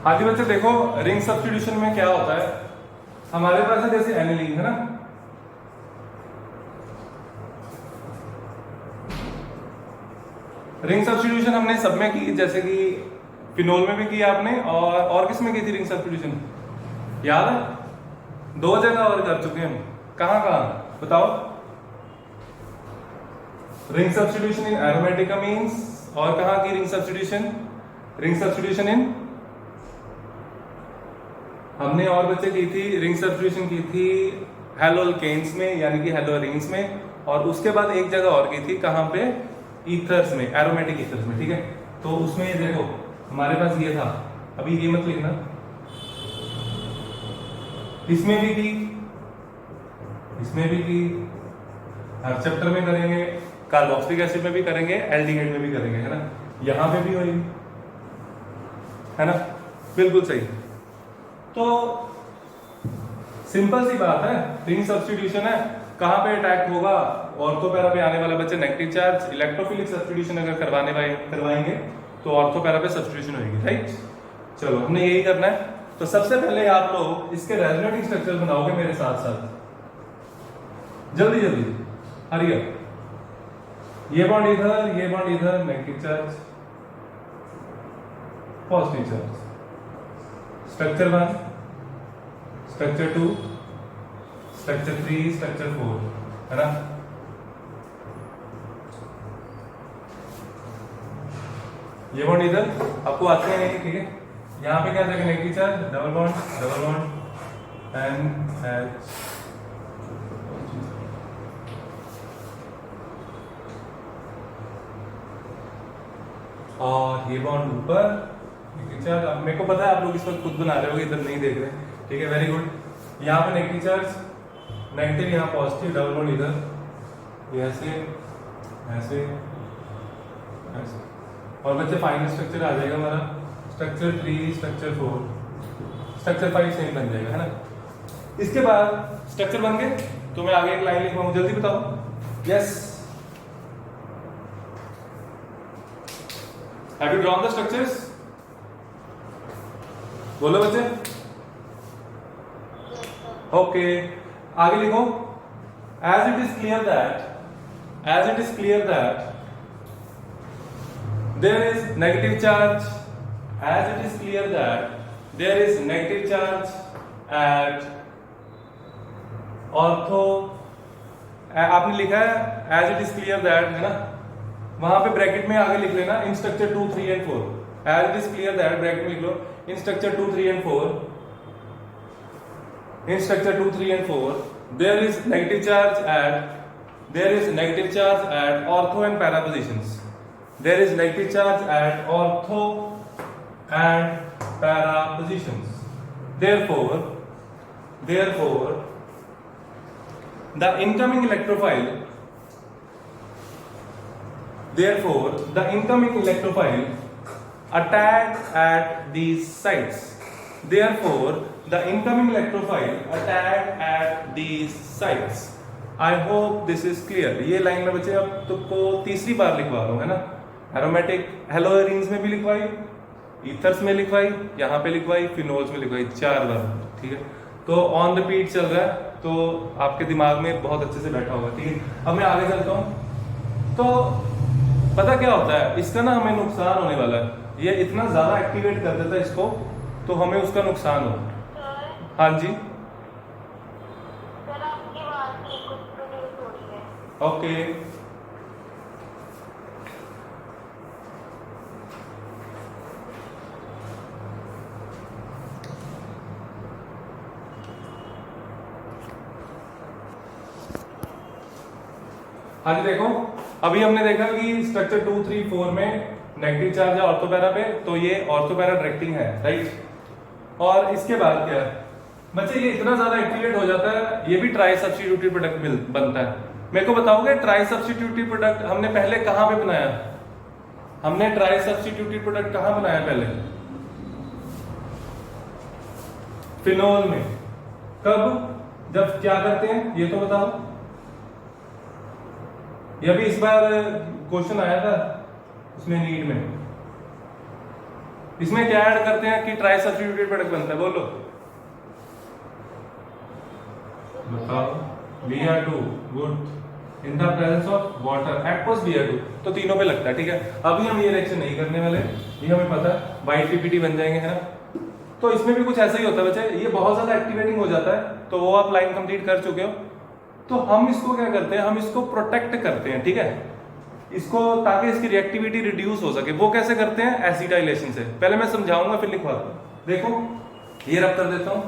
हाँ जी बच्चे देखो, रिंग सब्स्टिट्यूशन में क्या होता है, हमारे पास है जैसे एनिलीन है ना, रिंग सब्स्टिट्यूशन हमने सब में की, जैसे कि फिनोल में भी की आपने, और किस में की थी रिंग सब्स्टिट्यूशन, याद है? 2 जगह और कर चुके हैं हम। कहाँ कहाँ बताओ? रिंग सब्स्टिट्यूशन इन एरोमेटिक अमीन्स, और कहाँ की रिंग सब्स्टिट्यूशन? रिंग सब्स्टिट्यूशन इन, हमने और बच्चे की थी रिंग सब्स्टिट्यूशन की थी हेलोल्केन्स में, यानी कि हेलोरिंग्स में, और उसके बाद एक जगह और की थी, कहाँ पे? ईथर्स में, एरोमेटिक ईथर्स में, ठीक है। तो उसमें देखो हमारे पास ये था, अभी ये मत लिखना, इसमें भी की, इसमें भी की, हर चैप्टर में करेंगे, कार्बोक्सिलिक एसिड में भी करेंगे, एल्डिहाइड में भी करेंगे, है ना, यहां पे भी होगी, है ना, बिल्कुल सही। तो सिंपल सी बात है, रिंग सब्स्टिट्यूशन है, कहां पे अटैक होगा? ऑर्थो पैरा पे आने वाला बच्चे नेगेटिव चार्ज, इलेक्ट्रोफिलिक सब्स्टिट्यूशन अगर करवाएंगे तो ऑर्थो पैरा पे सब्स्टिट्यूशन होगी, राइट। चलो हमने यही करना है। तो सबसे पहले आप लोग इसके रेजोनेटिंग स्ट्रक्चर बनाओगे मेरे साथ साथ, जल्दी जल्दी, हरी अप। ये बॉन्ड इधर, ये बॉन्ड इधर, negative charge, positive charge, structure 1, structure 2, structure 3, structure 4, है ना। ये बॉन्ड इधर आपको आते हैं नहीं, ठीक है। यहाँ पे क्या जाएगा? Negative charge, double bond NH, और ये बॉन्ड ऊपर, नेगेटिव चार्ज। अब मेरे को पता है आप लोग इस वक्त खुद बना रहे हो, इधर नहीं देख रहे, ठीक है, वेरी गुड। यहाँ पे नेगेटिव चार्ज, नेगेटिव, यहाँ पॉजिटिव, डबल बॉन्ड इधर, ऐसे ऐसे ऐसे, और बच्चे फाइनल स्ट्रक्चर आ जाएगा हमारा, स्ट्रक्चर 3, स्ट्रक्चर 4, स्ट्रक्चर 5 सेम बन जाएगा, है ना। इसके बाद स्ट्रक्चर बन गए तो मैं आगे एक लाइन लिखवाऊं, जल्दी बताओ। Yes, have you drawn the structures? बोलो बच्चे। ओके, आगे लिखो। As it is clear that, as it is clear that there is negative charge, as it is clear that there is negative charge at ortho, आपने लिखा है as it is clear that, है ना, वहां पे bracket में आगे लिख लेना इन structure 2, 3 and 4, as it is clear that bracket में लिख लो इन structure 2, 3 and 4, in structure 2, 3 and 4 there is negative charge at, there is negative charge at ortho and para positions, there is negative charge at ortho and para positions, therefore the incoming electrophile, therefore the incoming electrophile attack at these sites, therefore the incoming electrophile attack at these sites. I hope this is clear. ये line में बच्चे अब तुमको तीसरी बार लिखवा रहा हूं, है ना। एरोमेटिक हेलोरिंग्स में भी लिखवाई, ईथर्स में लिखवाई, यहाँ पे लिखवाई, फिनोल्स में लिखवाई, 4 बार, ठीक है। तो ऑन रिपीट चल रहा है, तो आपके दिमाग में बहुत अच्छे से बैठा होगा, ठीक है। अब मैं आगे चलता हूँ। तो पता क्या होता है, इसका ना हमें नुकसान होने वाला है, ये इतना ज्यादा एक्टिवेट कर देता है इसको, तो हमें उसका नुकसान हो। हाँ जी, ओके। हाँ जी देखो, अभी हमने देखा कि स्ट्रक्चर 2, 3, 4 में नेगेटिव चार्ज है ऑर्थो पैरा पे, तो ये ऑर्थो पैरा डायरेक्टिंग है, राइट। और इसके बाद क्या है बच्चे, ये इतना ज्यादा एक्टिवेट हो जाता है, ये भी ट्राई सब्स्टिट्यूटिव प्रोडक्ट बनता है। मेरे को बताओगे ट्राई सब्स्टिट्यूटिव प्रोडक्ट हमने पहले कहां पे बनाया? हमने ट्राई सब्स्टिट्यूटिव प्रोडक्ट कहां बनाया पहले? फिनोल में। कब? जब क्या करते हैं ये तो बताओ। ये भी इस बार क्वेश्चन आया था उसमें नीट में, इसमें क्या ऐड करते हैं कि ट्राई सब्स्टिट्यूटेड प्रोडक्ट बनता है, बोलो बताओ। Br2 good in the presence of water aqueous Br2, तो तीनों पे लगता है, ठीक है। अभी हम ये रिएक्शन नहीं करने वाले, ये हमें पता है, वाइट पीपीटी बन जाएंगे, है ना। तो इसमें भी कुछ ऐसा ही होता है बच्चे, ये बहुत ज्यादा एक्टिवेटिंग हो जाता है, तो वो आप लाइन कंप्लीट कर चुके हो। तो हम इसको क्या करते हैं, हम इसको प्रोटेक्ट करते हैं, ठीक है, इसको, ताकि इसकी रिएक्टिविटी रिड्यूस हो सके। वो कैसे करते हैं, एसिटाइलेशन से। पहले मैं समझाऊंगा फिर लिखवा दूं। देखो ये रब कर देता हूं,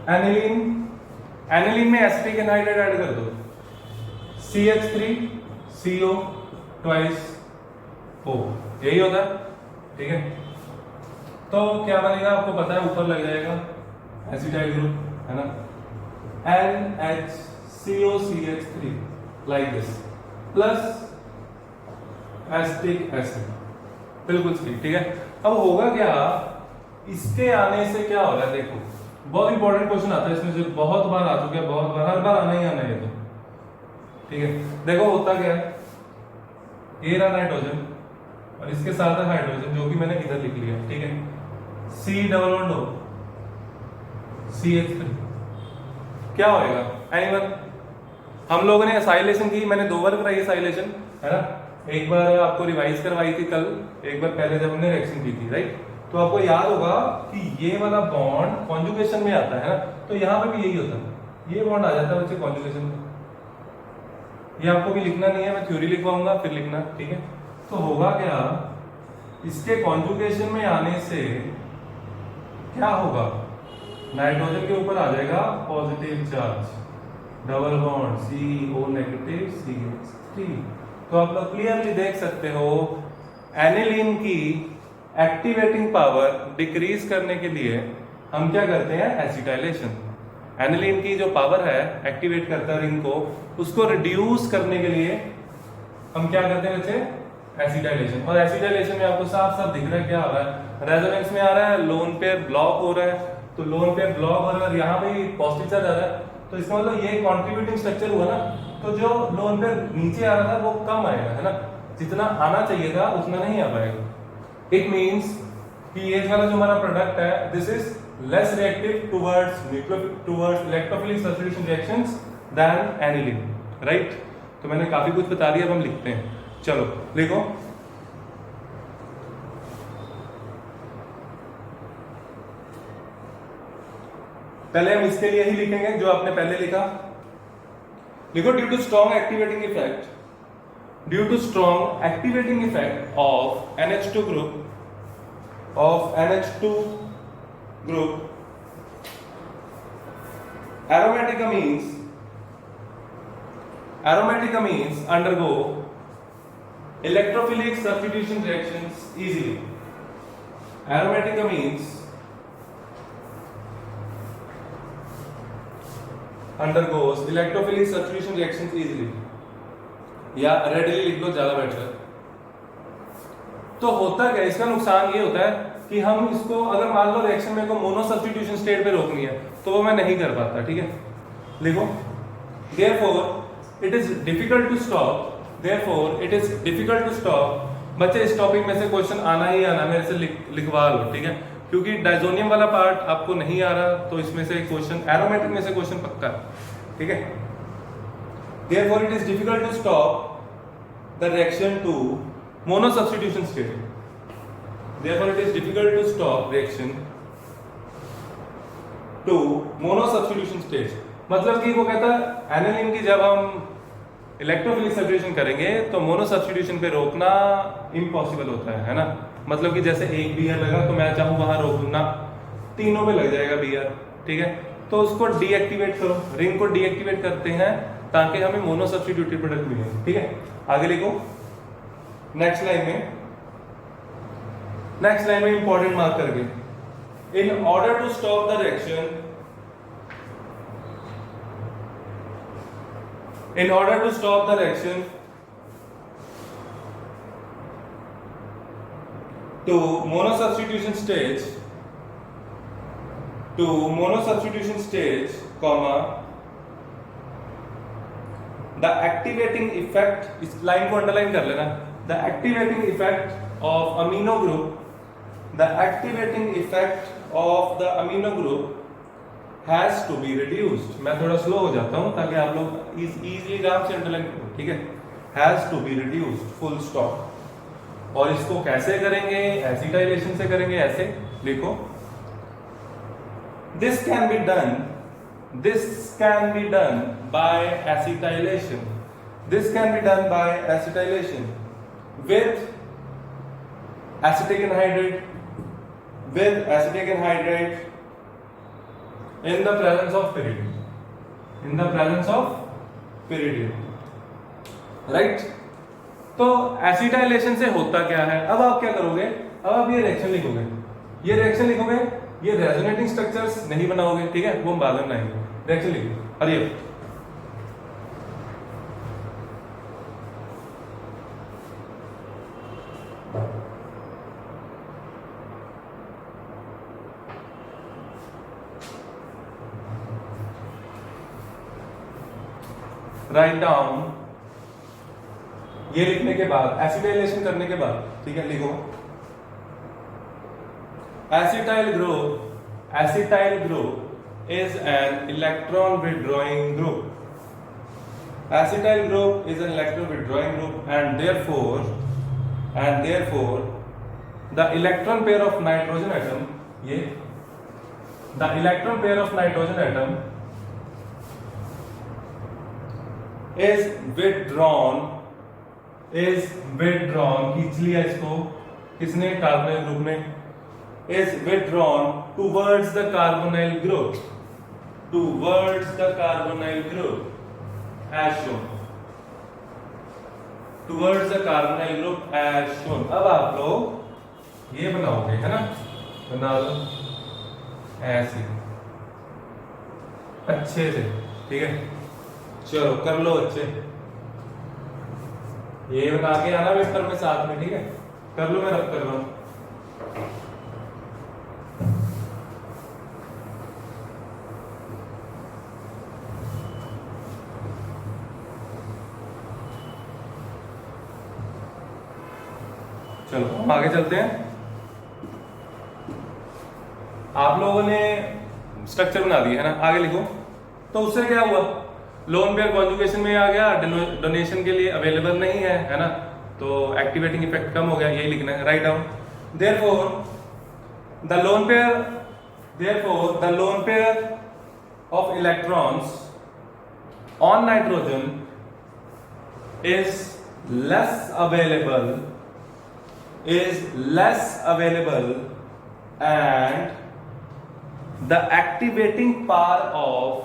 एनिलीन, एनिलीन में एसिटिक एनहाइड्राइड ऐड कर दो, CH3CO ट्वाइस O, यही होता है, ठीक है। तो क्या बनेगा आपको पता है, ऊपर लग जाएगा एसिटाइल ग्रुप, है ना, NHCOCH3 like this plus acetic acid, बिल्कुल सही, ठीक है। अब होगा क्या, इसके आने से क्या हो रहा है, देखो बहुत इंपॉर्टेंट क्वेश्चन आता है इसमें से, बहुत बार आ चुका है, बहुत बार, हर बार आना ही आना है, तो ठीक है। देखो होता क्या है, ए रहा नाइट्रोजन और इसके साथ है हाइड्रोजन, जो कि मैंने इधर लिख लिया, ठीक है, C+O CH3, क्या होएगा, एनीवन। हम लोगों ने एसाइलेशन की, मैंने 2 बार कराई एसाइलेशन, है ना, एक बार आपको रिवाइज करवाई थी कल, एक बार पहले जब हमने रिएक्शन की थी, राइट। तो आपको याद होगा कि ये वाला बॉन्ड कॉन्जुगेशन में आता है ना, तो यहां पे भी यही होता है, ये बॉन्ड आ जाता है बच्चे कॉन्जुगेशन में। ये आपको भी लिखना नहीं है, मैं थ्योरी लिखवाऊंगा फिर लिखना, ठीक है। तो होगा क्या, इसके कॉन्जुगेशन में आने से क्या होगा, नाइट्रोजन के ऊपर आ जाएगा positive charge, double bond CO negative CH3। तो आप लोग क्लियरली देख सकते हो, एनिलीन की एक्टिवेटिंग पावर डिक्रीज करने के लिए हम क्या करते हैं, एसिटाइलेशन। एनिलीन की जो पावर है एक्टिवेट करता है रिंग को, उसको रिड्यूस करने के लिए हम क्या करते हैं बच्चे, एसिटाइलेशन। और एसिटाइलेशन में आपको साफ साफ दिख रहा है क्या हो रहा है, रेजोनेंस में आ रहा है, लोन पेयर ब्लॉक हो रहा है, तो लोन पेयर ब्लॉक हो रहा है और यहाँ पे पॉजिटिव चार्ज आ रहा है, तो इसका मतलब ये कंट्रीब्यूटिंग स्ट्रक्चर हुआ ना, तो जो लोन पेयर नीचे आ रहा था वो कम आएगा, है ना, जितना आना चाहिए था उतना नहीं आ पाएगा। इट मीन्स कि ये वाला जो हमारा प्रोडक्ट है, this is less reactive towards electrophilic substitution reactions than aniline, right. तो मैंने काफी कुछ बता दिया, अब हम लिखते हैं, चलो लिखो। पहले हम इसके लिए ही लिखेंगे जो आपने पहले लिखा, लिखो due to strong activating effect, due to strong activating effect of NH2 group, aromatic amines undergo electrophilic substitution reactions easily. Aromatic amines undergoes electrophilic substitution reactions easily, या रेडली लिख दो, ज्यादा बेटर है। तो होता क्या, इसका नुकसान ये होता है कि हम इसको, अगर मान लो रिएक्शन में को मोनो सब्स्टिट्यूशन स्टेट पे रोकनी है तो वो मैं नहीं कर पाता, ठीक है। लिखो therefore it is difficult to stop, therefore it is difficult to stop। बच्चे इस टॉपिक में से क्वेश्चन आना ही आना, मेरे से लिखवा लो, ठीक है, क्योंकि डाइजोनियम वाला पार्ट आपको नहीं आ रहा, तो इसमें से क्वेश्चन, एरोमेटिक में से क्वेश्चन पक्का, ठीक है। therefore it is difficult to stop the reaction to mono substitution state, therefore it is difficult to stop reaction to mono substitution state। मतलब कि वो कहता है एनिलीन की जब हम इलेक्ट्रोफिलिक सब्स्टिट्यूशन करेंगे तो मोनो सब्स्टिट्यूशन पे रोकना इम्पॉसिबल होता है ना। मतलब कि जैसे एक Br लगा तो मैं चाहूं वहां रोक दूं ना, तीनों पे लग जाएगा Br, ठीक है। तो उसको डीएक्टिवेट करो, रिंग को डीएक्टिवेट करते हैं ताकि हमें मोनो सब्स्टिट्यूटेड प्रोडक्ट मिले, ठीक है। आगे लिखो, नेक्स्ट लाइन में इंपॉर्टेंट मार्क करके, in order to stop the reaction, in order to stop the reaction to monosubstitution stage, comma, the activating effect, इस लाइन को अंडरलाइन कर लेना, the activating effect of amino group has to be reduced. मैं थोड़ा slow हो जाता हूं ताकि आप लोग इजीली आराम से अंडरलाइन करो, ठीक है? has to be reduced, full stop. और इसको कैसे करेंगे? एसिटाइलेशन से करेंगे, ऐसे लिखो, this can be done by acetylation. This can be done by acetylation with acetic anhydride in the presence of pyridine. Right? तो एसिटाइलेशन से होता क्या है? अब आप क्या करोगे? अब आप ये रिएक्शन लिखोगे, ये रेजोनेटिंग स्ट्रक्चर्स नहीं बनाओगे, ठीक है? वो हम बाद में बनाएंगे। रिएक्शन लिखो, अरे राइट डाउन, ये लिखने के बाद, एसिटाइलेशन करने के बाद, ठीक है, लिखो, acetyl group is an electron withdrawing group. Acetyl group is an electron withdrawing group, and therefore the electron pair of nitrogen atom, the electron pair of nitrogen atom is withdrawn, खींच लिया इसको, किसने? कार्बोनिल ग्रुप ने, is withdrawn towards the carbonyl group, as shown, अब आप लोग ये बनाओगे, है ना? बना लो ऐसे अच्छे से, ठीक है? चलो कर लो अच्छे, ये बना के आना पेपर में साथ में, ठीक है? कर लो, मैं रब कर रहा हूं। चलो हम आगे चलते हैं। आप लोगों ने स्ट्रक्चर बना दिया है ना, आगे लिखो। तो उससे क्या हुआ? लोन पेयर कॉन्जुगेशन में आ गया, डोनेशन के लिए अवेलेबल नहीं है ना? तो एक्टिवेटिंग इफेक्ट कम हो गया, यही लिखना है। Write down, therefore the lone pair of electrons on nitrogen is less available and the activating power of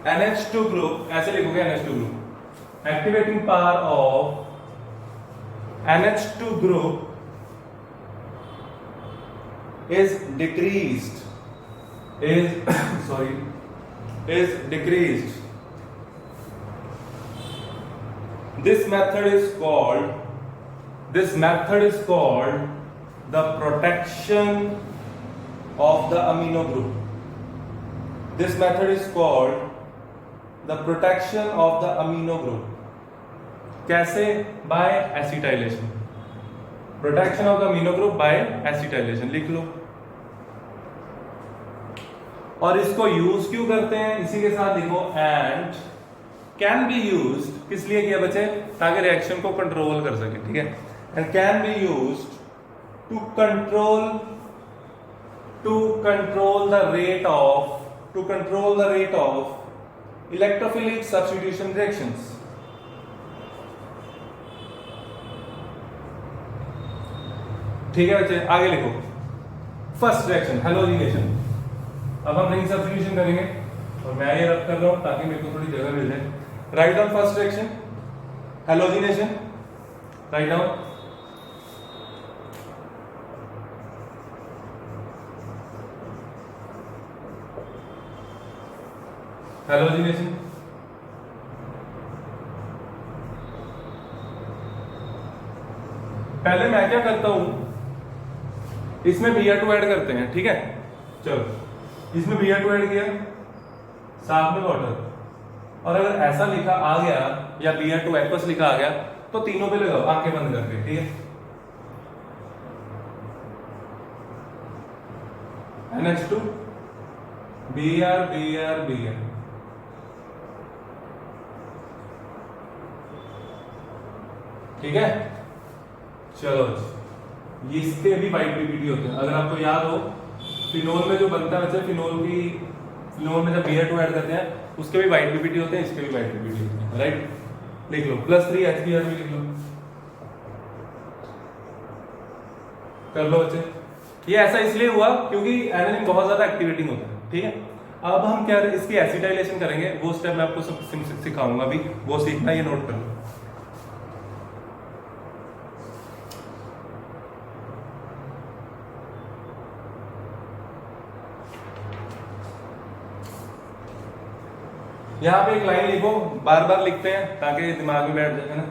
NH2 group, ऐसे लिखोगे NH2 group, activating power of NH2 group is decreased. This method is called the protection of the amino group. कैसे? by acetylation. Protection of the amino group by acetylation, लिख लो। और इसको use क्यों करते हैं? इसी के साथ लिखो, एंड कैन बी यूज्ड, किस लिए किया बच्चे? ताकि रिएक्शन को कंट्रोल कर सके, ठीक है? And can be used to control the rate of electrophilic substitution reactions. ठीक है बच्चे, आगे लिखो। First reaction halogenation. अब हम रिंग सब्स्टिट्यूशन करेंगे और मैं ये रब कर रहा हूं ताकि मेरे को थोड़ी जगह मिल जाए। Write down first reaction halogenation, write down. Halogenation पहले मैं क्या करता हूं, इसमें Br2 ऐड करते हैं, ठीक है। चलो इसमें Br2 ऐड किया, साथ में वाटर, और अगर ऐसा लिखा आ गया या Br2 एक्वस लिखा आ गया तो तीनों पे लगाओ आंखें बंद करके, ठीक है। NH2 Br Br Br, ठीक है। चलो इसके भी वाइट पीपीटी होते हैं, अगर आपको याद हो फिनोल में जो बनता है, वैसे फिनोल में जब Br2 ऐड करते हैं उसके भी वाइट पीपीटी होते हैं, इसके भी वाइट पीपीटी होते हैं, राइट। लिख लो +3 HBr भी लिख लो, कर लो बच्चे। ये ऐसा इसलिए हुआ क्योंकि एनालिन बहुत ज्यादा एक्टिवेटिंग होता है, ठीक है। अब हम क्या इसकी एसिटाइलेशन करेंगे, वो स्टेप मैं आपको सब सिखाऊंगा अभी, वो सीखना, ये नोट कर लो। यहाँ पे एक लाइन लिखो, बार बार लिखते हैं ताकि दिमाग में बैठ जाए, है ना।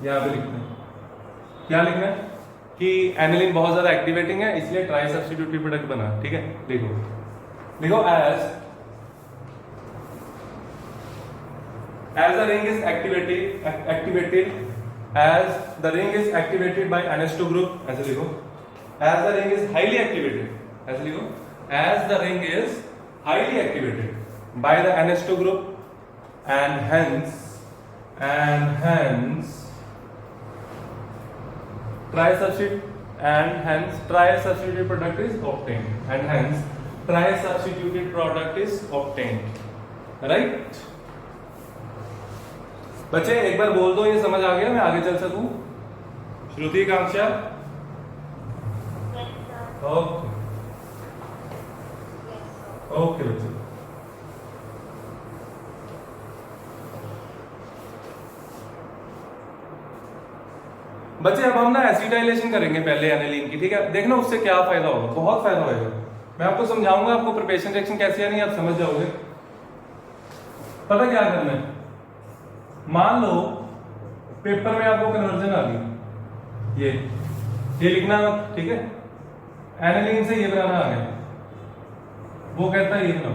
यहाँ पे लिखते हैं, क्या लिखना है कि एनालिन बहुत ज्यादा एक्टिवेटिंग है इसलिए ट्राई सब्स्टिट्यूटिव प्रोडक्ट बना, ठीक है। लिखो लिखो as the ring is activated as the ring is activated by NH2 group, ऐसे लिखो। as the ring is highly activated, ऐसे लिखो। as the ring is highly activated by the NH2 group and hence tri-substituted product is obtained, right? बच्चे एक बार बोल दो ये समझ आ गया, मैं आगे चल सकूं। श्रुति, कांक्षा, ओके ओके बच्चे। बच्चे अब हम ना एसिटाइलेशन करेंगे पहले एनालिन की, ठीक है। देखना उससे क्या फायदा होगा, बहुत फायदा होगा। मैं आपको समझाऊंगा, आपको प्रिपरेशन रिएक्शन कैसे आनी है आप समझ जाओगे। पता क्या करना है, मान लो पेपर में आपको कन्वर्जन आ गई, ये लिखना मत, ठीक है। एनालिन से ये बनाना आ गया, वो कहता है ये बनाओ,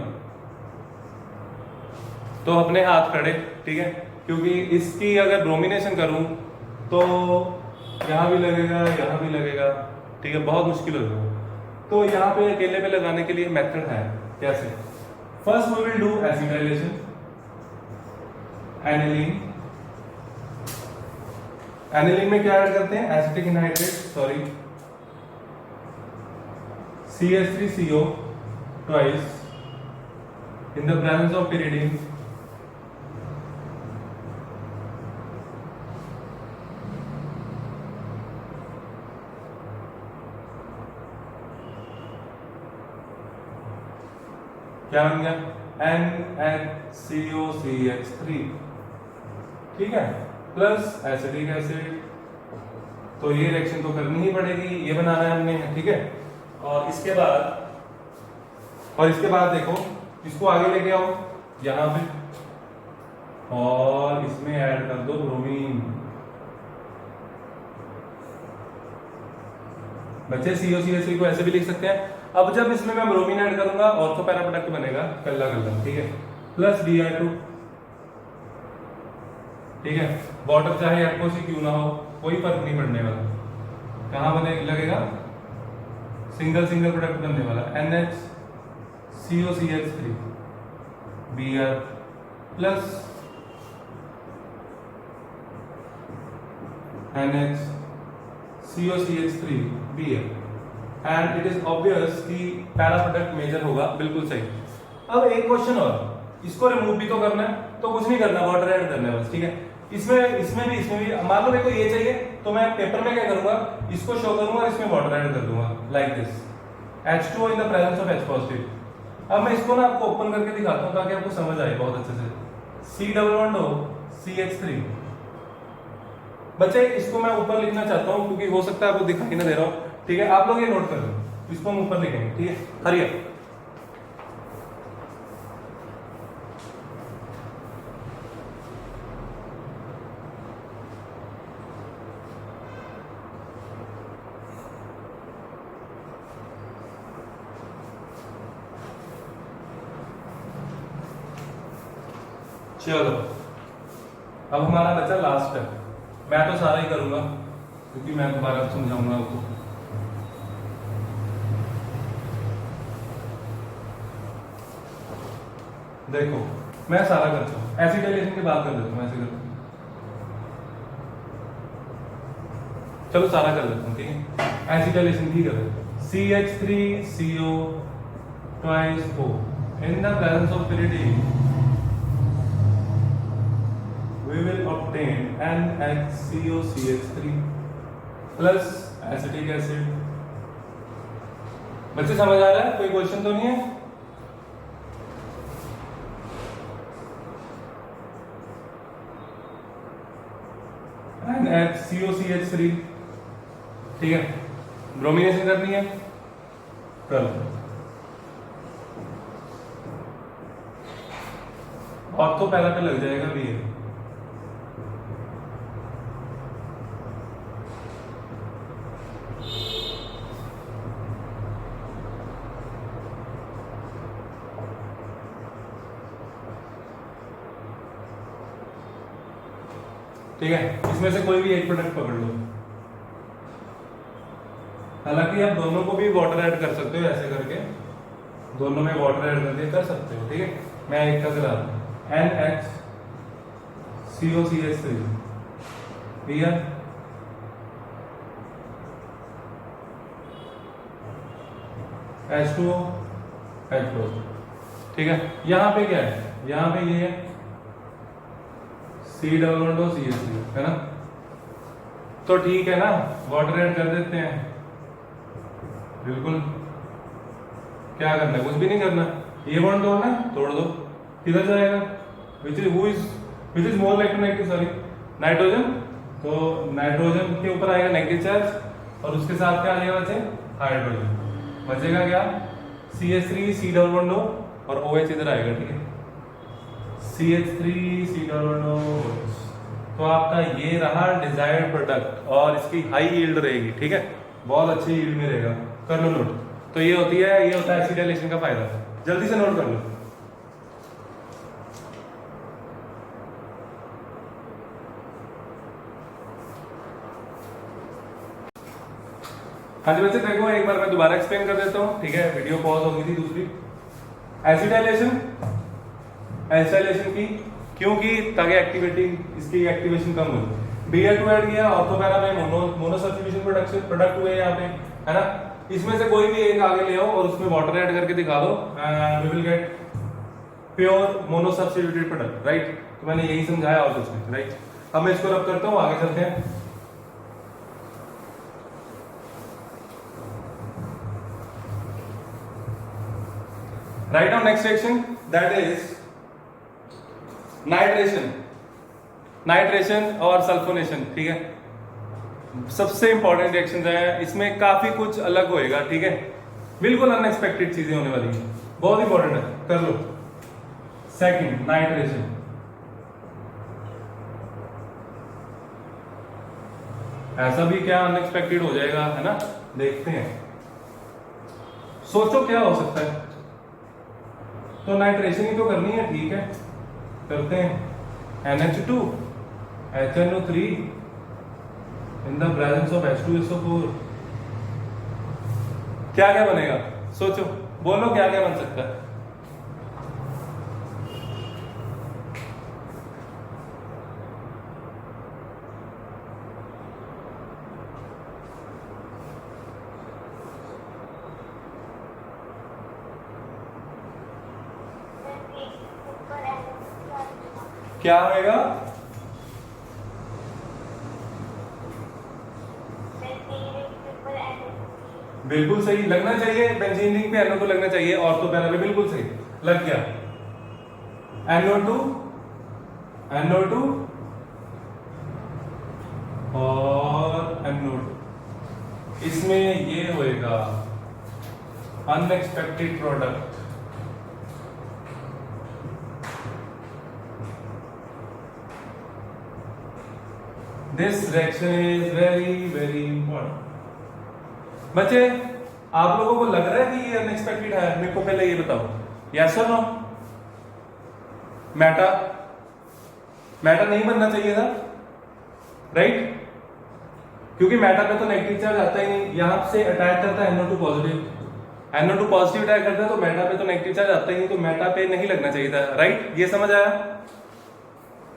तो अपने हाथ खड़े, ठीक है। क्योंकि इसकी अगर ब्रोमिनेशन करूं तो यहां भी लगेगा, यहां भी लगेगा, ठीक है, बहुत मुश्किल हो जाएगा। तो यहां पे अकेले पे लगाने के लिए मेथड है, कैसे। First we will do acetylation aniline में क्या ऐड करते हैं, acetic anhydride, sorry CH3CO twice in the presence of pyridine, क्या बन गया, NHCOCH3, ठीक है, प्लस एसिटिक एसिड। तो ये रिएक्शन तो करनी ही पड़ेगी, ये बनाना है हमने, ठीक है। और इसके बाद देखो, इसको आगे लेके आओ यहां पे, और इसमें ऐड कर दो ब्रोमीन। बच्चे COCH3 को ऐसे भी लिख सकते हैं। अब जब इसमें मैं ब्रोमीन ऐड करूंगा ऑर्थो पैरा प्रोडक्ट बनेगा कल्ला कल्ला, ठीक है, प्लस Br2, ठीक है। वाटर चाहे एक्वस ही क्यों ना हो, कोई फर्क नहीं पड़ने वाला, कहां बने लगेगा, सिंगल प्रोडक्ट बनने वाला, NHCOCH3 Br plus NHCOCH3 Br, and it is obvious कि पैरा प्रोडक्ट मेजर होगा, बिल्कुल सही। अब एक क्वेश्चन और, इसको रिमूव भी तो करना है, तो कुछ नहीं करना, वाटर ऐड करना है बस, ठीक है। इसमें भी मान लो मेरे को ये चाहिए, तो मैं पेपर में क्या करूंगा, इसको शो करूंगा, इसमें वाटर ऐड कर दूंगा, like this, H2O in the presence of H positive. अब मैं इसको ना आपको ओपन करके दिखाता हूं ताकि आपको समझ आए बहुत अच्छे से। C11CH3, बच्चे इसको मैं ऊपर लिखना चाहता हूं क्योंकि हो सकता है आपको दिखाई ना दे रहा हो, ठीक है। आप लोग ये नोट कर लो, इसको हम ऊपर लिखेंगे, ठीक है। हरिया, चलो अब हमारा बचा लास्ट है। मैं तो सारा ही करूंगा क्योंकि मैं दोबारा समझाऊंगा आपको। देखो मैं सारा करता हूँ, एसिटाइलेशन की बात कर देता हूँ, ऐसे करता हूँ। चलो सारा कर देता हूँ, ठीक है। एसिटाइलेशन की कर देता हूँ। CH3CO twice O in the presence of pyridine we will obtain NHCOCH3 plus acetic acid। बच्चे समझ आ रहा है? कोई क्वेश्चन तो नहीं है? NHCOCH3, ठीक है। ब्रोमिनेशन करनी है, कर लो। ऑर्थो पैरा पे लग जाएगा भी है। ठीक है, इसमें से कोई भी एक प्रोडक्ट पकड़ लो। हालांकि आप दोनों को भी वाटर ऐड कर सकते हो, ऐसे करके दोनों में वाटर ऐड करके कर सकते हो, ठीक है। मैं एक का करा रहा हूं, NHCOCH3 क्लियर। H2O H2O, ठीक है। यहां पे क्या है? यहां पे ये है C+CH3 है ना। तो ठीक है ना, वाटर ऐड कर देते हैं। बिल्कुल, क्या करना है? कुछ भी नहीं करना। ये बॉन्ड तोड़ना है, तोड़ दो। किधर जाएगा? Which is more electronegative, sorry, nitrogen. तो नाइट्रोजन के ऊपर आएगा नेगेटिव चार्ज और उसके साथ क्या आएगा बचे? हाइड्रोजन। बचेगा क्या? CH3 C+O और OH इधर आएगा, ठीक है। CH3 C+O। तो आपका ये रहा डिजायर्ड प्रोडक्ट और इसकी हाई यील्ड रहेगी, ठीक है। बहुत अच्छी यील्ड में रहेगा। कर लो नोट। तो ये होता है एसिटाइलेशन का फायदा। जल्दी से नोट कर लो। हाँ जी बच्चे, देखो एक बार मैं दोबारा एक्सप्लेन कर देता हूँ, ठीक है। वीडियो पॉज हो गई थी दूसरी। एसिटाइलेशन की क्यों की? ताकि एक्टिविटी, इसकी एक्टिवेशन कम हो। Br2 ऐड किया, ऑर्थो पैरा में मोनो सब्स्टिट्यूशन प्रोडक्ट हुए यहाँ पे, है ना। इसमें से कोई भी एक आगे ले आओ और उसमें वाटर ऐड करके दिखा दो, we will get pure mono substituted product, right. तो मैंने यही समझाया और कुछ नहीं, राइट। अब मैं इसको रब करता हूँ, आगे चलते हैं। Right now next reaction, that is nitration और सल्फोनेशन, ठीक है। सबसे इंपॉर्टेंट रिएक्शंस हैं, इसमें काफी कुछ अलग होएगा, ठीक है। बिल्कुल अनएक्सपेक्टेड चीजें होने वाली हैं, बहुत इंपॉर्टेंट है, कर लो। Second, nitration. ऐसा भी क्या अनएक्सपेक्टेड हो जाएगा, है ना। देखते हैं, सोचो क्या हो सकता है। तो नाइट्रेशन ही तो करनी है, ठीक है, करते हैं। NH2 HNO3 in the presence of H2SO4, क्या क्या बनेगा? सोचो, बोलो क्या क्या बन सकता है। क्या होएगा? बिल्कुल सही, लगना चाहिए। बेंजीन रिंग पे NO2 लगना चाहिए, ऑर्थो पैरा पे बिल्कुल सही लग गया। NO2 और NO2, इसमें ये होएगा unexpected product. This reaction is very very important। बच्चे, आप लोगों को लग रहा है कि ये अनएक्सपेक्टेड है? मेरे को पहले ये बताओ, यस और नो। मेटा मेटा नहीं बनना चाहिए था, राइट? क्योंकि मेटा पे तो नेगेटिव चार्ज आता ही नहीं, यहां से अटैक करता है NO2 positive, NO2 positive attack करता है तो मेटा पे तो नेगेटिव चार्ज आता ही नहीं, तो मेटा पे नहीं लगना चाहिए था, राइट? ये समझ आया?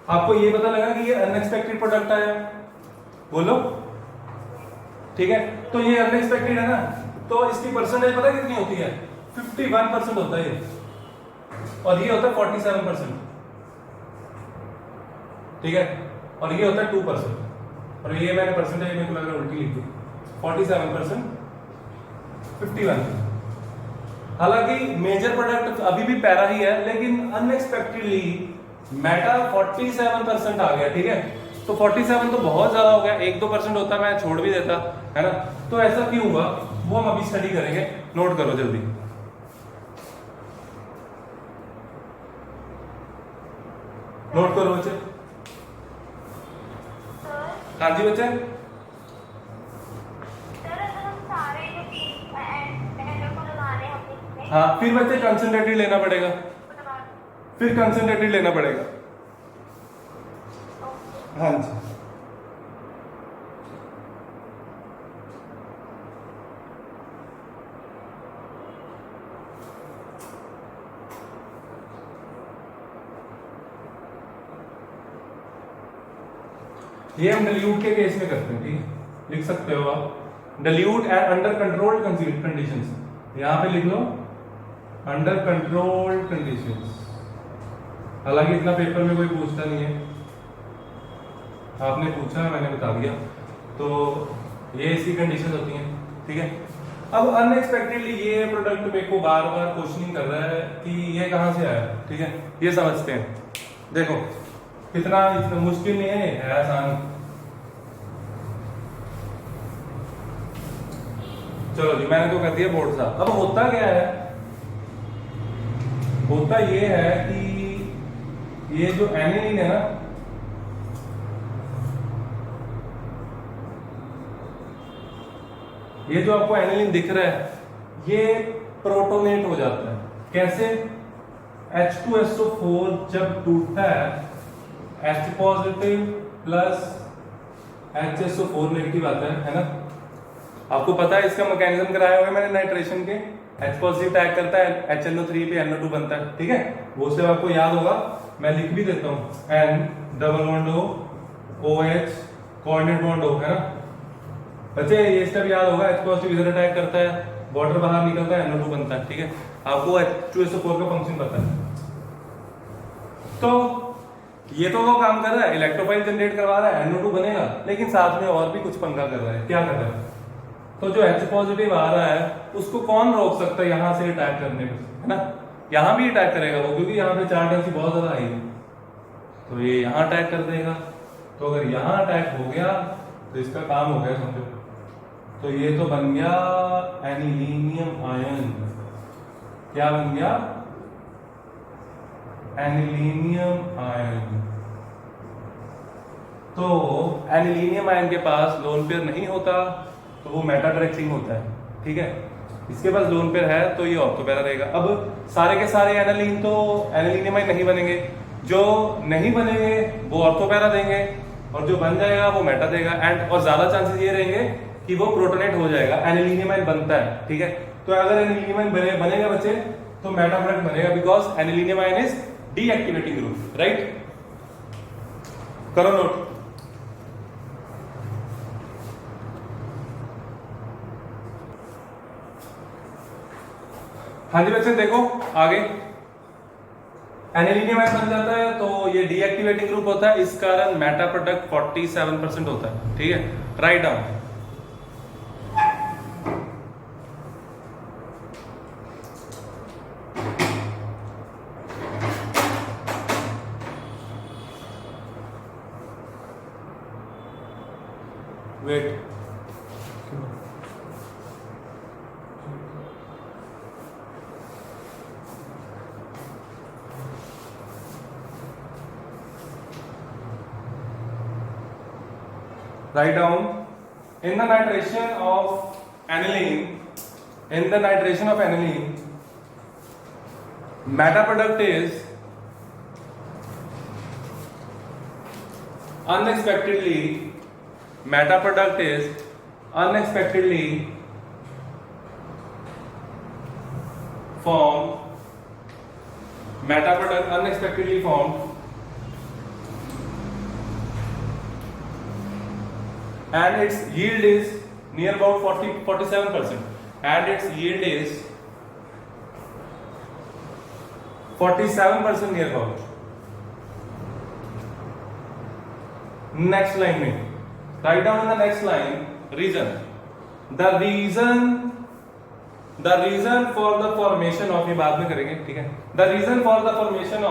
आपको ये पता लगा कि ये अनएक्सपेक्टेड प्रोडक्ट आया, बोलो, ठीक है? तो ये अनएक्सपेक्टेड है ना, तो इसकी परसेंटेज पता है कितनी होती है? 51% होता है ये, और ये होता है 47%, ठीक है? और ये होता है 2%, और ये मैंने परसेंटेज मेरे को लग रहा है उल्टी लिख दी, 47%, 51। हालांकि मेजर प्रोडक्ट अभी भी पैरा ही है, लेकिन अनएक्सपेक्टेडली मेटा 47% आ गया, ठीक है? तो 47 तो बहुत ज्यादा हो गया, 1-2% होता मैं छोड़ भी देता, है ना? तो ऐसा क्यों हुआ वो हम अभी स्टडी करेंगे, नोट करो जल्दी। नोट करो बच्चे। हाँ जी बच्चे। हाँ, फिर बच्चे कंसंट्रेटेड लेना पड़ेगा, फिर कंसंट्रेटेड लेना पड़ेगा। हाँ जी, ये हम डिल्यूट के केस में करते हैं, ठीक है? लिख सकते हो आप, dilute and under controlled conditions, यहां पे लिख लो अंडर कंट्रोल्ड कंडीशंस। हालांकि इतना पेपर में कोई पूछता नहीं है, आपने पूछा मैंने बता दिया, तो ये इसकी कंडीशन होती हैं, ठीक है? अब अनएक्सपेक्टेडली ये प्रोडक्ट मेरे को बार बार क्वेश्चनिंग कर रहा है कि ये कहां से आया, ठीक है? ये समझते हैं, देखो इतना मुश्किल नहीं है आसान। चलो जी, मैंने तो कर दिया बोर्ड साहब। अब होता क्या है, होता ये है कि ये जो एनिलीन है ना, ये जो आपको एनिलीन दिख रहा है, ये प्रोटोनेट हो जाता है। कैसे? H2SO4 जब टूटता है, H positive plus HSO4 negative आता है ना? आपको पता है इसका मैकेनिज्म कराया हुआ है मैंने नाइट्रेशन के, H पॉजिटिव अटैक करता है, HNO3 पे NO2 बनता है, ठीक है? वो से आपको याद होगा, मैं लिख भी देता हूँ, N double bond O, OH coordinate bond O, है ना बच्चे? ये स्टेप याद होगा, H पॉजिटिव इधर अटैक करता है, वाटर बाहर निकलता है, NO2 बनता है, ठीक है? आपको H2SO4 का फंक्शन पता है। तो ये तो वो काम कर रहा है, इलेक्ट्रोफाइल जनरेट करवा रहा है, NO2 बनेगा, लेकिन साथ में और भी कुछ पंगा कर रहा है। क्या कर रहा है? तो जो H पॉजिटिव आ रहा है उसको कौन रोक सकता है यहां से अटैक करने में, है ना? यहां भी अटैक करेगा वो, क्योंकि यहाँ पे चार्ज डेंसिटी बहुत ज्यादा आई है, तो ये यहां अटैक कर देगा। तो अगर यहां अटैक हो गया तो इसका काम हो गया समझो। तो ये तो बन गया एनिलीनियम आयन। क्या बन गया? Anilinium ion. तो एनिलीनियम आयन के पास लोन पेयर नहीं होता, तो वो मेटा डायरेक्ट होता है, ठीक है? इसके पास लोन पेयर है तो ये ऑर्थो पैरा रहेगा। अब सारे के सारे एनालीन तो एनिलीनियम आयन नहीं बनेंगे, जो नहीं बनेंगे वो ऑर्थो पैरा देंगे, और जो बन जाएगा वो मेटा देगा। एंड और ज्यादा चांसेस ये रहेंगे कि वो प्रोटोनेट हो जाएगा, एनिलीनियम आयन बनता है, ठीक है? तो अगर एनिलीनियम आयन बनेगा बच्चे तो मेटा प्रोडक्ट बनेगा, because anilinium ion is deactivating group, right? करो नोट। हाँ जी बच्चे, देखो आगे एनिलीनियम आयन बन जाता है तो ये डीएक्टिवेटिंग ग्रुप होता है, इस कारण मेटा प्रोडक्ट 47% होता है, ठीक है? Write down. Wait, write down in the nitration of aniline, meta product is unexpectedly meta product is unexpectedly formed meta product unexpectedly formed and its yield is near about 47% and its yield is 47% near about. Next line में write down in the next line reason. The reason for the formation of, ये बाद में करेंगे, ठीक है. The reason for the formation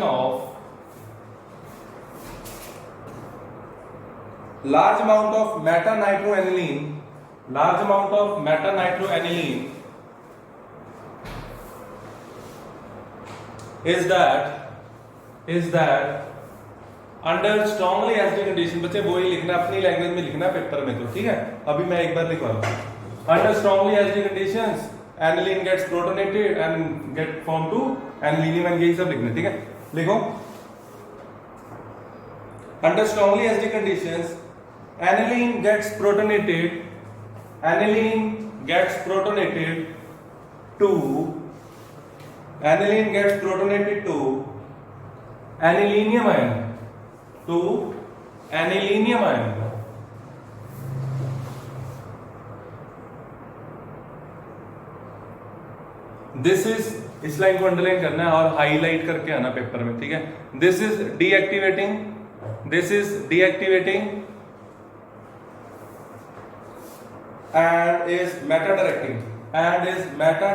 of large amount of meta-nitroaniline is that under strongly acidic condition, बच्चे वो ही लिखना अपनी लैंग्वेज में लिखना पेपर में, तो ठीक है. अभी मैं एक बार लिखवा रहा हूँ. Under strongly acidic conditions aniline gets protonated and get formed to anilinium and यही सब लिखना, ठीक है. लिखो. Under strongly acidic conditions aniline gets protonated to anilinium ion. This is, इस लाइन को अंडरलाइन करना है और हाईलाइट करके आना पेपर में, ठीक है. This is deactivating and is meta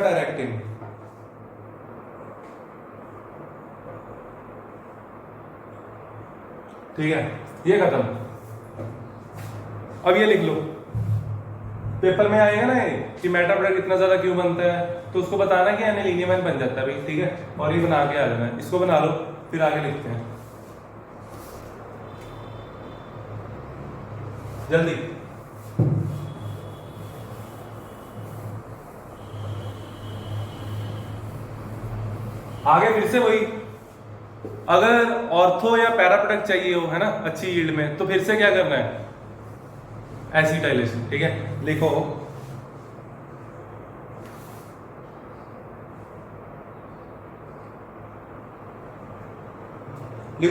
directing ठीक है. ये खत्म. अब ये लिख लो, पेपर में आएगा ना ये कि मेटा प्रोडक्ट इतना ज्यादा क्यों बनता है, तो उसको बताना कि एनिलीनियम आयन बन जाता है भाई, ठीक है. और ये बना के आ जाना है. इसको बना लो, फिर आगे लिखते हैं जल्दी. आगे फिर से वही, अगर ऑर्थो या पैरा प्रोडक्ट चाहिए हो, है ना, अच्छी यील्ड में, तो फिर से क्या करना है, एसिटाइलेशन, ठीक है. लिखो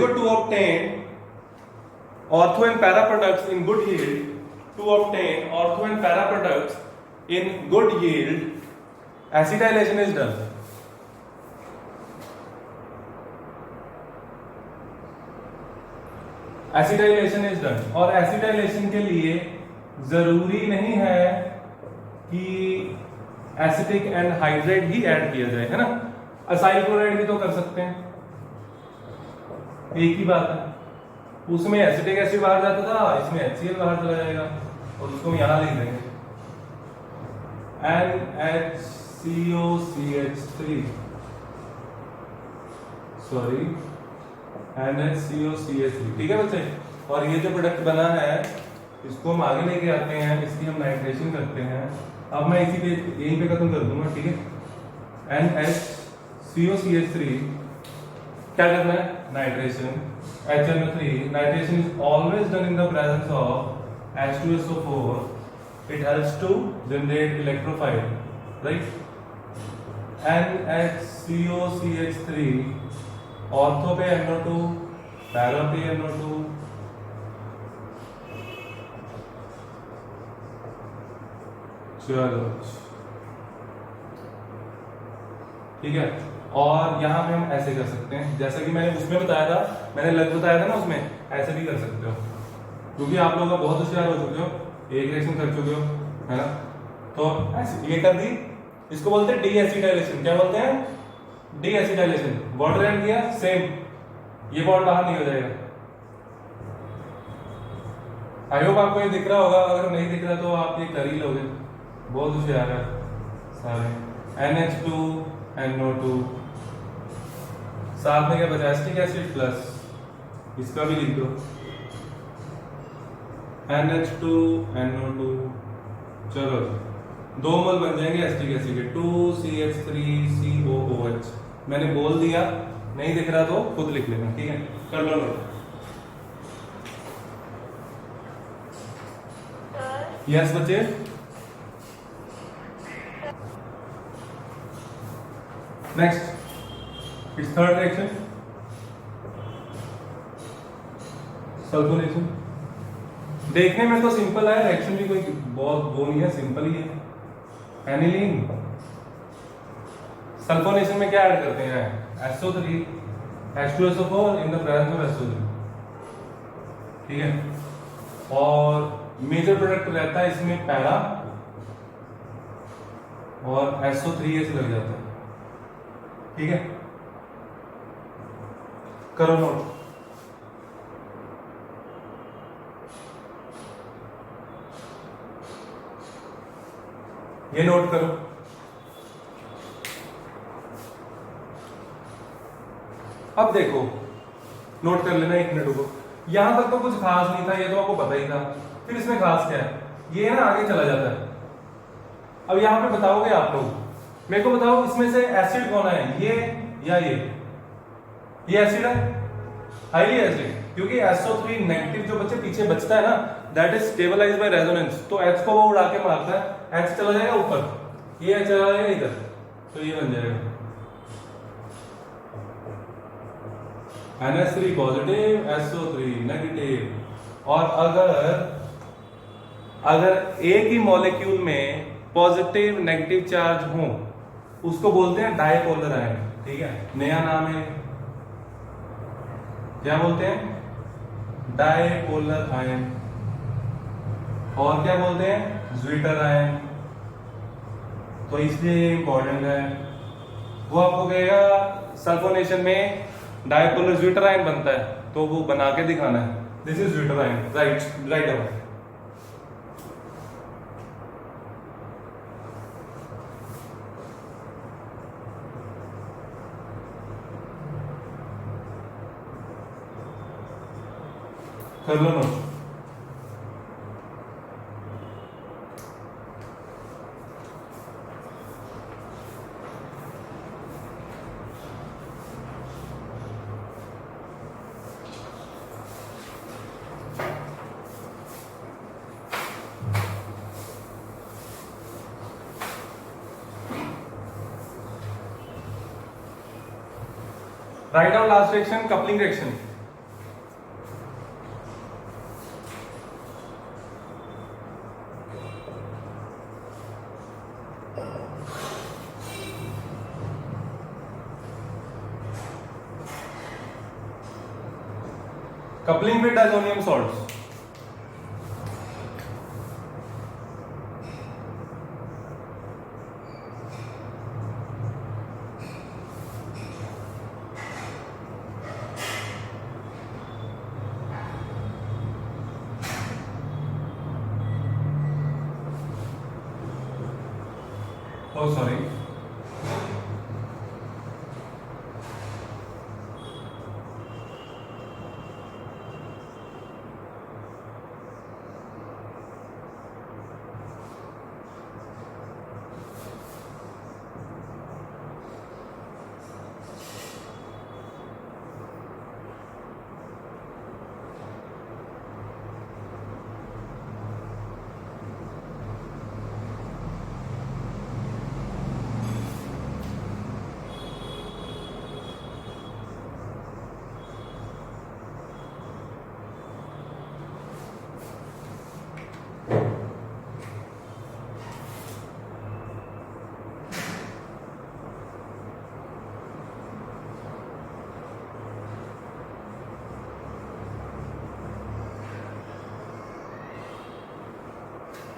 to obtain ortho and para products in good yield acetylation is done. Acetylation is done. और एसिटाइलेशन के लिए जरूरी नहीं है कि एसिटिक एनहाइड्राइड ही ऐड किया जाए, है ना. असाइल क्लोराइड भी तो कर सकते हैं, एक ही बात है. उसमें एसिटिक एसिड बाहर जाता था, इसमें HCl बाहर चला जाएगा और उसको हम यहां लिख देंगे NHCOCH3 सॉरी NHCOCH3, ठीक है बच्चे. और ये जो प्रोडक्ट बना है इसको हम आगे लेके आते हैं, इसकी हम नाइट्रेशन करते हैं. अब मैं इसी पे यहीं पे खत्म कर दूंगा, ठीक है. NHCOCH3 क्या करना है, nitration. HNO3 nitration is always done in the presence of H2SO4. It helps to generate electrophile, right. NHCOCH3 ortho पे NO2, पैरा पे NO2, चलो ठीक है. और यहाँ पे हम ऐसे कर सकते हैं, जैसा कि मैंने उसमें बताया था, मैंने लग बताया था ना, उसमें ऐसे भी कर सकते हो, क्योंकि आप लोग बहुत होशियार हो चुके हो, एक रिएक्शन कर चुके हो, है ना. तो ऐसे ये कर दी, इसको बोलते हैं डीएसिटाइलेशन. क्या बोलते हैं, डीएसिटाइलेशन. वाटर ऐड किया, सेम ये बॉन्ड बाहर नहीं हो जाएगा. आई होप आपको ये दिख रहा होगा, अगर नहीं दिख रहा तो आप ये कर ही लोगे, बहुत होशियार है सारे. NH2NO2 साथ में क्या बचा, एसिटिक एसिड प्लस, इसका भी लिख दो NH2NO2. चलो 2 मोल बन जाएंगे एसिटिक एसिड के, 2CH3COOH. मैंने बोल दिया, नहीं दिख रहा तो खुद लिख लेना, ठीक है? कर लो नोट। यस बच्चे, next it's third reaction, sulphonation. देखने में तो सिंपल है, रिएक्शन भी कोई बहुत वो नहीं है, सिंपल ही है। एनिलीन, सल्फोनेशन में क्या ऐड करते हैं? SO3 H2SO4 in the presence of SO3, ठीक है? और मेजर प्रोडक्ट रहता है इसमें पैरा और SO3 लग जाता है, ठीक है? करो नोट। ये नोट करो। अब देखो, नोट कर लेना, 1 मिनट रुको। यहां तक तो कुछ खास नहीं था, ये तो आपको पता ही था। फिर इसमें खास क्या है? ये ना आगे चला जाता है। अब यहां पे बताओगे आप लोग, मेरे को बताओ इसमें से एसिड कौन है, ये या ये एसिड है, हाईली एसिड, क्योंकि SO3 नेगेटिव जो बच्चे पीछे बचता है ना, that is stabilised by resonance. तो H को वो उड़ा के मारता है, H चला जाएगा ऊपर, ये H चला जाएगा इधर, तो ये बन जाएगा NH3 पॉजिटिव, SO3 नेगेटिव। और अगर एक ही मॉलिक्यूल में पॉजिटिव नेगेटिव चार्ज हो, उसको बोलते हैं डायपोलर आयन, ठीक है? नया नाम है, क्या बोलते हैं? Dipolar ion. और क्या बोलते हैं? Zwitter ion. तो इसलिए ये इंपॉर्टेंट है। वो आपको कहेगा सल्फोनेशन में डायपोलर ज्विटर आयन बनता है, तो वो बना के दिखाना है, this is zwitterion, write down. कर लो note. Write down last reaction, coupling reaction. Coupling with diazonium salts. Oh, sorry.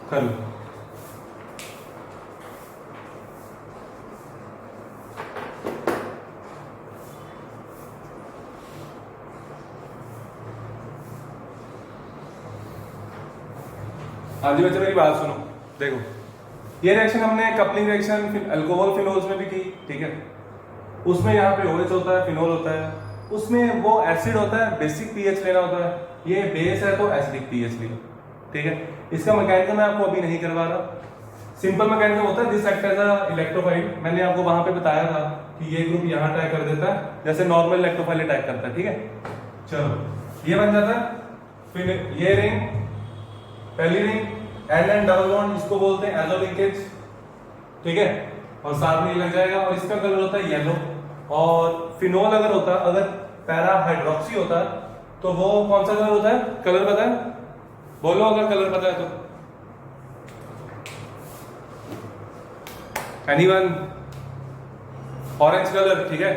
कर लो। हाँ जी बच्चे मेरी बात सुनो, देखो ये रिएक्शन हमने कपलिंग रिएक्शन अल्कोहल फिनोल्स में भी की, ठीक है? उसमें यहाँ पे OH होता है, फिनोल होता है, उसमें वो एसिड होता है, बेसिक पीएच लेना होता है, ये बेस है तो एसिडिक पीएच लिया, ठीक है? इसका मैकेनिज्म मैं आपको अभी नहीं करवा रहा, सिंपल मैकेनिज्म होता है this act as a electrophile. मैंने आपको वहां पे बताया था कि ये ग्रुप यहाँ अटैक कर देता है जैसे नॉर्मल इलेक्ट्रोफाइल अटैक करता है, ठीक है। चलो ये बन जाता है। फिर ये रिंग, पहली रिंग एन डबल बॉन्ड, इसको बोलते हैं एजो लिंकेज, ठीक है। और साथ में ये लग जाएगा और इसका कलर होता है येलो। और फिनोल अगर होता, अगर पैरा हाइड्रोक्सी होता तो वो कौन सा कलर होता है? कलर पता है? बोलो अगर कलर पता है तो। एनीवन? ऑरेंज कलर, ठीक है।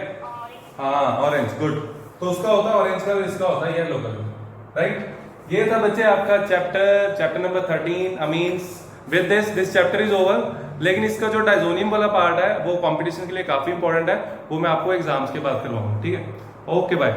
हाँ ऑरेंज, गुड। तो उसका होता है ऑरेंज कलर, इसका होता है येलो कलर, राइट। ये था बच्चे आपका chapter number 13 amines. With this chapter is over. लेकिन इसका जो डाइजोनियम वाला पार्ट है वो कंपटीशन के लिए काफी इंपॉर्टेंट है, वो मैं आपको एग्जाम्स के बाद करवाऊंगा, ठीक है। Okay bye.